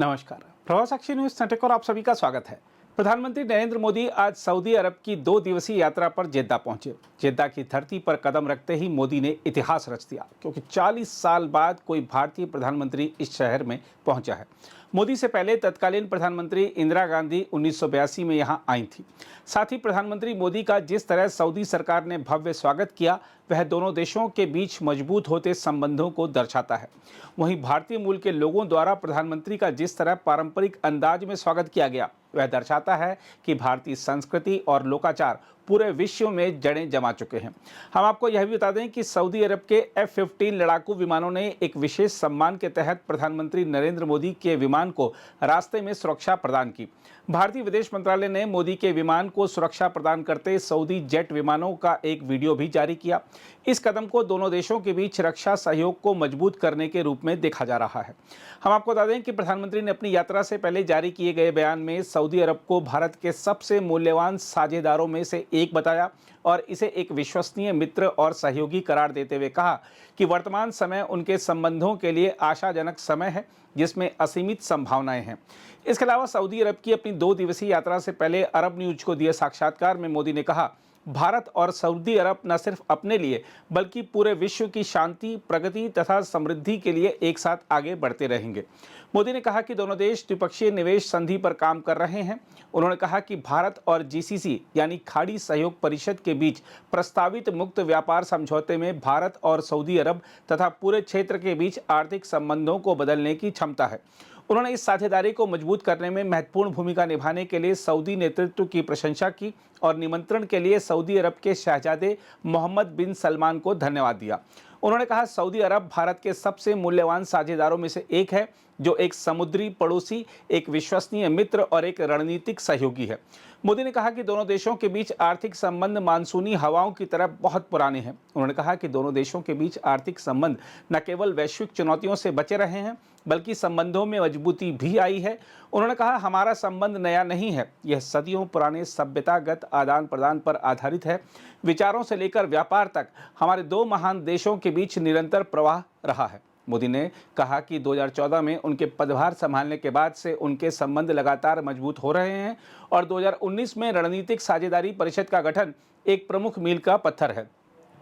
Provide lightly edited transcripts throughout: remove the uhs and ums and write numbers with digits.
नमस्कार। प्रभाव साक्षी news network और आप सभी का स्वागत है। प्रधानमंत्री नरेंद्र मोदी आज सऊदी अरब की 2 दिवसीय यात्रा पर जेद्दा पहुंचे। जेद्दा की धरती पर कदम रखते ही मोदी ने इतिहास रच दिया, क्योंकि 40 साल बाद कोई भारतीय प्रधानमंत्री इस शहर में पहुंचा है। मोदी से पहले तत्कालीन प्रधानमंत्री इंदिरा गांधी 1982 में यहां आई थी। साथ ही प्रधानमंत्री मोदी का जिस तरह सऊदी सरकार ने भव्य स्वागत किया, वह दोनों देशों के बीच मजबूत होते संबंधों को दर्शाता है। वहीं भारतीय मूल के लोगों द्वारा प्रधानमंत्री का जिस तरह पारंपरिक अंदाज में स्वागत किया गया, वह दर्शाता है कि भारतीय संस्कृति और लोकाचार पूरे विश्व में जड़ें जमा चुके हैं। हम आपको यह भी बता दें कि सऊदी अरब के F-15 लड़ाकू विमानों ने एक विशेष सम्मान के तहत प्रधानमंत्री नरेंद्र मोदी के विमान को रास्ते में सुरक्षा प्रदान की। भारतीय विदेश मंत्रालय ने मोदी के विमान को सुरक्षा प्रदान करते सऊदी जेट विमानों का एक वीडियो भी जारी किया। इस कदम को दोनों देशों के बीच रक्षा सहयोग को मजबूत करने के रूप में देखा जा रहा है। हम आपको बता दें कि प्रधानमंत्री ने अपनी यात्रा से पहले जारी किए गए बयान में सऊदी अरब को भारत के सबसे मूल्यवान साझेदारों में से एक बताया और इसे एक विश्वसनीय मित्र और सहयोगी करार देते हुए कहा कि वर्तमान समय उनके संबंधों के लिए आशाजनक समय है, जिसमें असीमित संभावनाएं हैं। इसके अलावा सऊदी अरब की अपनी 2 दिवसीय यात्रा से पहले अरब न्यूज को दिए साक्षात्कार में मोदी ने कहा, भारत और सऊदी अरब न सिर्फ अपने लिए बल्कि पूरे विश्व की शांति, प्रगति तथा समृद्धि के लिए एक साथ आगे बढ़ते रहेंगे। मोदी ने कहा कि दोनों देश द्विपक्षीय निवेश संधि पर काम कर रहे हैं। उन्होंने कहा कि भारत और GCC यानी खाड़ी सहयोग परिषद के बीच प्रस्तावित मुक्त व्यापार समझौते में भारत और सऊदी अरब तथा पूरे क्षेत्र के बीच आर्थिक संबंधों को बदलने की क्षमता है। उन्होंने इस साझेदारी को मजबूत करने में महत्वपूर्ण भूमिका निभाने के लिए सऊदी नेतृत्व की प्रशंसा की और निमंत्रण के लिए सऊदी अरब के शहजादे मोहम्मद बिन सलमान को धन्यवाद दिया। उन्होंने कहा, सऊदी अरब भारत के सबसे मूल्यवान साझेदारों में से एक है, जो एक समुद्री पड़ोसी, एक विश्वसनीय मित्र और एक रणनीतिक सहयोगी है। मोदी ने कहा कि दोनों देशों के बीच आर्थिक संबंध मानसूनी हवाओं की तरह बहुत पुराने हैं। उन्होंने कहा कि दोनों देशों के बीच आर्थिक संबंध न केवल वैश्विक चुनौतियों से बचे रहे हैं, बल्कि संबंधों में मजबूती भी आई है। उन्होंने कहा, हमारा संबंध नया नहीं है, यह सदियों पुराने सभ्यतागत आदान प्रदान पर आधारित है। विचारों से लेकर व्यापार तक हमारे 2 महान देशों के बीच निरंतर प्रवाह रहा है। मोदी ने कहा कि 2014 में उनके पदभार संभालने के बाद से उनके संबंध लगातार मजबूत हो रहे हैं और 2019 में रणनीतिक साझेदारी परिषद का गठन एक प्रमुख मील का पत्थर है।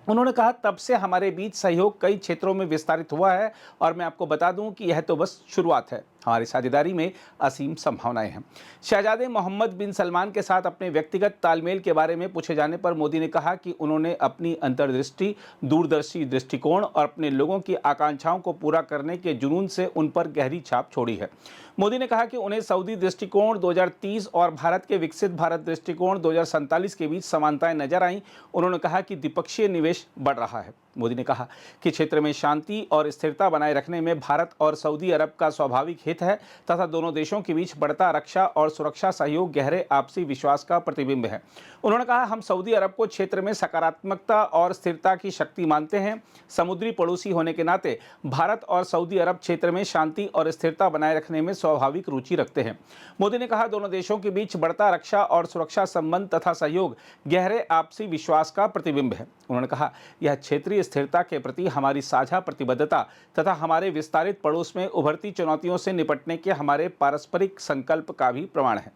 उन्होंने कहा, तब से हमारे बीच सहयोग कई क्षेत्रों में विस्तारित हुआ है और मैं आपको बता दूं कि यह तो बस शुरुआत है। हमारी साझेदारी में असीम संभावनाएं हैं। शहजादे मोहम्मद बिन सलमान के साथ अपने व्यक्तिगत तालमेल के बारे में पूछे जाने पर मोदी ने कहा कि उन्होंने अपनी अंतर्दृष्टि, दूरदर्शी दृष्टिकोण और अपने लोगों की आकांक्षाओं को पूरा करने के जुनून से उन पर गहरी छाप छोड़ी है। मोदी ने कहा कि उन्हें सऊदी दृष्टिकोण 2030 और भारत के विकसित भारत दृष्टिकोण 2047 के बीच समानताएं नजर आईं। उन्होंने कहा कि द्विपक्षीय निवेश बढ़ रहा है। मोदी ने कहा कि क्षेत्र में शांति और स्थिरता बनाए रखने में भारत और सऊदी अरब का स्वाभाविक हित है तथा दोनों देशों के बीच बढ़ता रक्षा और सुरक्षा सहयोग गहरे आपसी विश्वास का प्रतिबिंब है। उन्होंने कहा, हम सऊदी अरब को क्षेत्र में सकारात्मकता और स्थिरता की शक्ति मानते हैं। समुद्री पड़ोसी होने के नाते भारत और सऊदी अरब क्षेत्र में शांति और स्थिरता बनाए रखने में स्वाभाविक रुचि रखते हैं। मोदी ने कहा, दोनों देशों के बीच बढ़ता रक्षा और सुरक्षा संबंध तथा सहयोग गहरे आपसी विश्वास का प्रतिबिंब है। उन्होंने कहा, यह क्षेत्रीय स्थिरता के प्रति हमारी साझा प्रतिबद्धता तथा हमारे विस्तारित पड़ोस में उभरती चुनौतियों से निपटने के हमारे पारस्परिक संकल्प का भी प्रमाण है।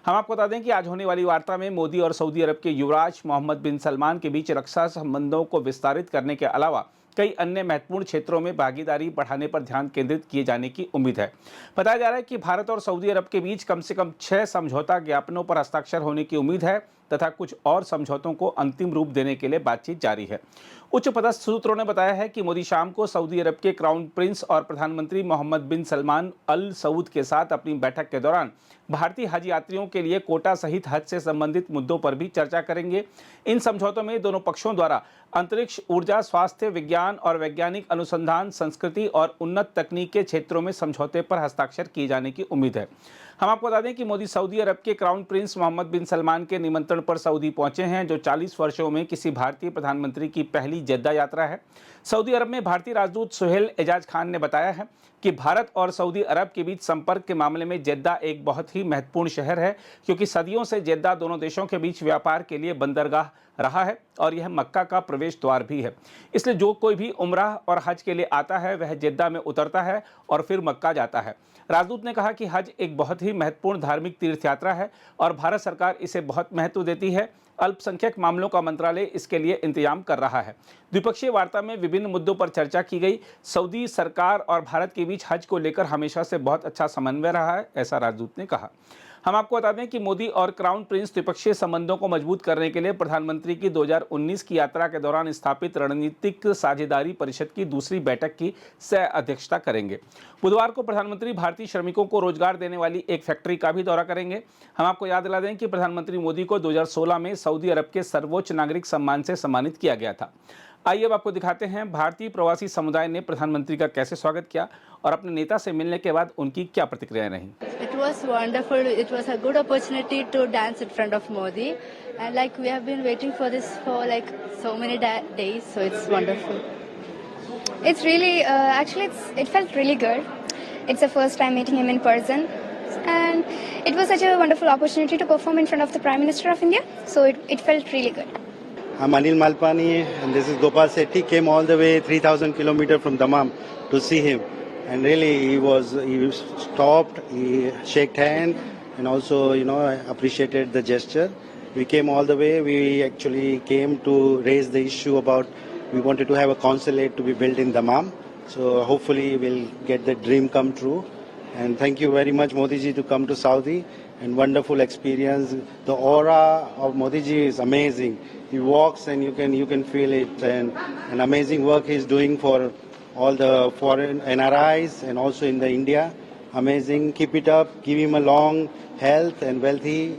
हम आपको बता दें कि आज होने वाली वार्ता में मोदी और सऊदी अरब के युवराज मोहम्मद बिन सलमान के बीच रक्षा संबंधों को विस्तारित करने के अलावा कई अन्य महत्वपूर्ण क्षेत्रों में भागीदारी बढ़ाने पर ध्यान केंद्रित किए जाने की उम्मीद है। बताया जा रहा है कि भारत और सऊदी अरब के बीच कम से कम 6 समझौता ज्ञापनों पर हस्ताक्षर होने की उम्मीद है तथा कुछ और समझौतों को अंतिम रूप देने के लिए बातचीत जारी है। उच्च पदस्थ सूत्रों ने बताया है कि मोदी शाम को सऊदी अरब के क्राउन प्रिंस और प्रधानमंत्री मोहम्मद बिन सलमान अल सऊद के साथ अपनी बैठक के दौरान भारतीय हज यात्रियों के लिए कोटा सहित हज से संबंधित मुद्दों पर भी चर्चा करेंगे। इन समझौतों में दोनों पक्षों द्वारा अंतरिक्ष, ऊर्जा, स्वास्थ्य, विज्ञान और वैज्ञानिक अनुसंधान, संस्कृति और उन्नत तकनीक के क्षेत्रों में समझौते पर हस्ताक्षर किए जाने की उम्मीद है। हम आपको बता दें कि मोदी सऊदी अरब के क्राउन प्रिंस मोहम्मद बिन सलमान के निमंत्रण पर सऊदी पहुंचे हैं, जो 40 वर्षों में किसी भारतीय प्रधानमंत्री की पहली जेद्दा यात्रा है। सऊदी अरब में भारतीय राजदूत सुहेल एजाज खान ने बताया है कि भारत और सऊदी अरब के बीच संपर्क के मामले में जेद्दा एक बहुत ही महत्वपूर्ण शहर है, क्योंकि सदियों से जेद्दा दोनों देशों के बीच व्यापार के लिए बंदरगाह रहा है और यह मक्का का प्रवेश द्वार भी है। इसलिए जो कोई भी उम्रा और हज के लिए आता है वह जेद्दा में उतरता है और फिर मक्का जाता है। राजदूत ने कहा कि हज एक बहुत ही महत्वपूर्ण धार्मिक तीर्थ यात्रा है और भारत सरकार इसे बहुत महत्व देती है। अल्पसंख्यक मामलों का मंत्रालय इसके लिए इंतजाम कर रहा है। द्विपक्षीय वार्ता में विभिन्न मुद्दों पर चर्चा की गई। सऊदी सरकार और भारत के बीच हज को लेकर हमेशा से बहुत अच्छा समन्वय रहा है, ऐसा राजदूत ने कहा। हम आपको बता दें कि मोदी और क्राउन प्रिंस द्विपक्षीय संबंधों को मजबूत करने के लिए प्रधानमंत्री की 2019 की यात्रा के दौरान स्थापित रणनीतिक साझेदारी परिषद की दूसरी बैठक की सह अध्यक्षता करेंगे। बुधवार को प्रधानमंत्री भारतीय श्रमिकों को रोजगार देने वाली एक फैक्ट्री का भी दौरा करेंगे। हम आपको याद दिला दें कि प्रधानमंत्री मोदी को 2016 में सऊदी अरब के सर्वोच्च नागरिक सम्मान से सम्मानित किया गया था। आइए अब आपको दिखाते हैं भारतीय प्रवासी समुदाय ने प्रधानमंत्री का कैसे स्वागत किया और अपने नेता से मिलने के बाद उनकी क्या प्रतिक्रियाएं रहीं। It was wonderful. It was a good opportunity to dance in front of Modi, and like we have been waiting for this for like so many days, so it's wonderful. It's really, it felt really good. It's the first time meeting him in person, and it was such a wonderful opportunity to perform in front of the Prime Minister of India. So it felt really good. I'm Anil Malpani, and this is Gopal Sethi. Came all the way 3,000 kilometers from Dammam to see him, and really he stopped, he shook hand, and also appreciated the gesture. We came all the way. We actually came to raise the issue about we wanted to have a consulate to be built in Dammam. So hopefully we'll get the dream come true. And thank you very much, Modi ji, to come to Saudi. And wonderful experience. The aura of Modi ji is amazing. He walks and you can feel it. And an amazing work he's doing for all the foreign NRIs and also in the India. Amazing. Keep it up. Give him a long health and wealthy.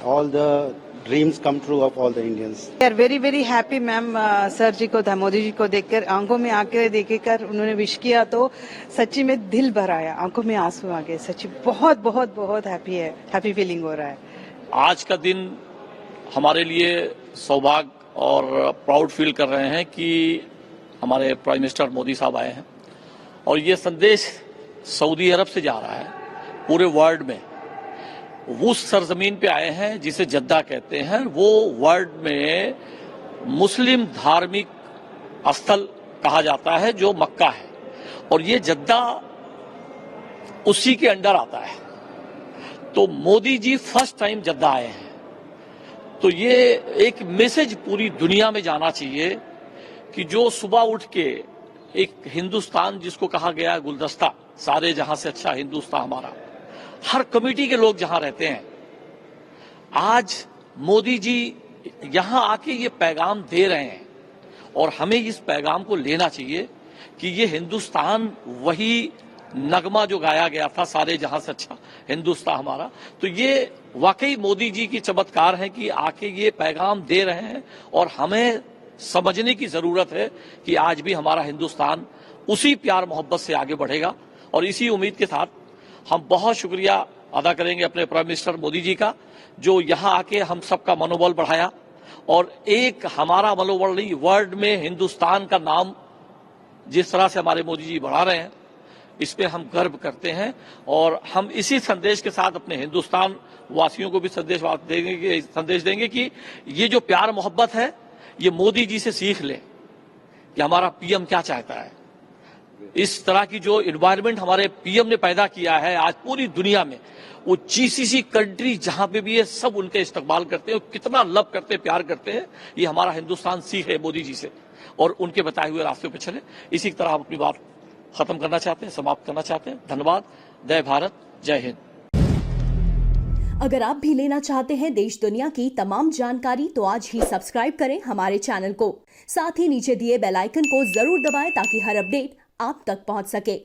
All the dreams come true of all the Indians. We are very very happy, ma'am. Sir ji को, मोदी जी को देखकर, आंखों में आके देखकर उन्होंने wish किया तो सच्ची में दिल भर आया, आंखों में आंसू आ गए। सच्ची बहुत बहुत बहुत हैप्पी फीलिंग हो रहा है। आज का दिन हमारे लिए सौभाग्य और प्राउड फील कर रहे हैं कि हमारे प्राइम मिनिस्टर मोदी साहब आए हैं और ये संदेश सऊदी अरब से जा रहा है पूरे वर्ल्ड में। वो सरजमीन पे आए हैं जिसे जद्दा कहते हैं। वो वर्ल्ड में मुस्लिम धार्मिक स्थल कहा जाता है जो मक्का है, और ये जद्दा उसी के अंडर आता है। तो मोदी जी फर्स्ट टाइम जद्दा आए हैं, तो ये एक मैसेज पूरी दुनिया में जाना चाहिए कि जो सुबह उठ के एक हिंदुस्तान जिसको कहा गया गुलदस्ता, सारे जहां से अच्छा हिंदुस्तान हमारा, हर कमेटी के लोग जहां रहते हैं, आज मोदी जी यहां आके ये पैगाम दे रहे हैं और हमें इस पैगाम को लेना चाहिए कि ये हिंदुस्तान वही नगमा जो गाया गया था, सारे जहां से अच्छा हिंदुस्तान हमारा। तो ये वाकई मोदी जी की चमत्कार है कि आके ये पैगाम दे रहे हैं और हमें समझने की जरूरत है कि आज भी हमारा हिंदुस्तान उसी प्यार मोहब्बत से आगे बढ़ेगा। और इसी उम्मीद के साथ हम बहुत शुक्रिया अदा करेंगे अपने प्राइम मिनिस्टर मोदी जी का, जो यहाँ आके हम सबका मनोबल बढ़ाया और एक हमारा मनोबल नहीं, वर्ल्ड में हिंदुस्तान का नाम जिस तरह से हमारे मोदी जी बढ़ा रहे हैं, इस पे हम गर्व करते हैं। और हम इसी संदेश के साथ अपने हिंदुस्तान वासियों को भी संदेश देंगे कि ये जो प्यार मोहब्बत है, ये मोदी जी से सीख लें कि हमारा पीएम क्या चाहता है। इस तरह की जो एनवायरनमेंट हमारे पीएम ने पैदा किया है आज पूरी दुनिया में, वो जीसीसी कंट्री जहां पे भी है सब उनके इस्तकबाल करते हैं, कितना लव करते हैं, प्यार करते हैं। ये हमारा हिंदुस्तान सीखे मोदी जी से और उनके बताए हुए रास्ते पे चले। इसी तरह हम अपनी बात खत्म करना चाहते हैं, समाप्त करना चाहते हैं। धन्यवाद। जय भारत, जय हिंद। अगर आप भी लेना चाहते हैं देश दुनिया की तमाम जानकारी तो आज ही सब्सक्राइब करें हमारे चैनल को। साथ ही नीचे दिए बेल आइकन को जरूर दबाएं ताकि हर अपडेट आप तक पहुंच सके।